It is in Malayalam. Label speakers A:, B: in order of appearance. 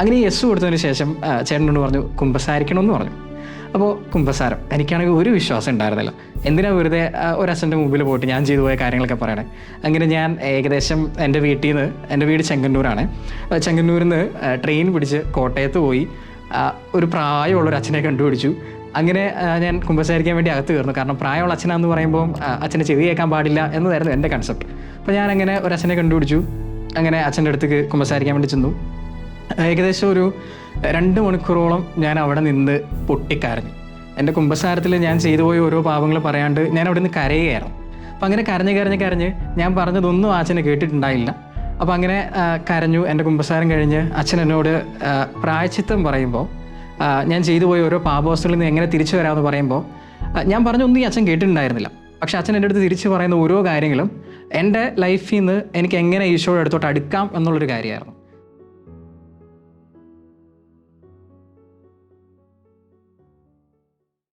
A: അങ്ങനെ യെസ് കൊടുത്തതിന് ശേഷം ചേട്ടനോട് പറഞ്ഞു കുമ്പസാരിക്കണമെന്ന് പറഞ്ഞു. അപ്പോൾ കുമ്പസാരം എനിക്കാണെങ്കിൽ ഒരു വിശ്വാസം ഉണ്ടായിരുന്നില്ല. എന്തിനാ വെറുതെ ഒരച്ഛൻ്റെ മുമ്പിൽ പോയിട്ട് ഞാൻ ചെയ്തു പോയ കാര്യങ്ങളൊക്കെ പറയണേ. അങ്ങനെ ഞാൻ ഏകദേശം എൻ്റെ വീട്ടിൽ നിന്ന്, എൻ്റെ വീട് ചെങ്ങന്നൂരാണ്, ചെങ്ങന്നൂരിൽ നിന്ന് ട്രെയിൻ പിടിച്ച് കോട്ടയത്ത് പോയി ഒരു പ്രായമുള്ളൊരു അച്ഛനെ കണ്ടുപിടിച്ചു. അങ്ങനെ ഞാൻ കുമ്പസാരിക്കാൻ വേണ്ടി അകത്ത് കയറുന്നു. കാരണം പ്രായമുള്ള അച്ഛനാന്ന് പറയുമ്പോൾ അച്ഛനെ ചെവി കേൾക്കാൻ പാടില്ല എന്നതായിരുന്നു എൻ്റെ കൺസെപ്റ്റ്. അപ്പോൾ ഞാനങ്ങനെ ഒരു അച്ഛനെ കണ്ടുപിടിച്ചു. അങ്ങനെ അച്ഛൻ്റെ അടുത്തേക്ക് കുമ്പസാരിക്കാൻ വേണ്ടി ചെന്നു. ഏകദേശം ഒരു 2 മണിക്കൂറോളം ഞാൻ അവിടെ നിന്ന് പൊട്ടിക്കരഞ്ഞു. എൻ്റെ കുമ്പസാരത്തിൽ ഞാൻ ചെയ്തു പോയ ഓരോ പാപങ്ങൾ പറയാണ്ട് ഞാൻ അവിടെ നിന്ന് കരയുകയായിരുന്നു. അപ്പോൾ അങ്ങനെ കരഞ്ഞ് ഞാൻ പറഞ്ഞതൊന്നും ആ അച്ഛനെ കേട്ടിട്ടുണ്ടായില്ല. അപ്പോൾ അങ്ങനെ കരഞ്ഞു. എൻ്റെ കുമ്പസാരം കഴിഞ്ഞ് അച്ഛൻ എന്നോട് പ്രായശ്ചിത്തം പറയുമ്പോൾ, ഞാൻ ചെയ്തു പോയ ഓരോ പാപവസ്തുക്കളിൽ നിന്ന് എങ്ങനെ തിരിച്ചു വരാമെന്ന് പറയുമ്പോൾ, ഞാൻ പറഞ്ഞൊന്നും ഈ അച്ഛൻ കേട്ടിട്ടുണ്ടായിരുന്നില്ല. പക്ഷെ അച്ഛൻ എൻ്റെ അടുത്ത് തിരിച്ച് പറയുന്ന ഓരോ കാര്യങ്ങളും എൻ്റെ ലൈഫിൽ നിന്ന് എനിക്ക് എങ്ങനെ ഈശോയുടെ അടുത്തോട്ട് അടുക്കാം എന്നുള്ളൊരു കാര്യമായിരുന്നു.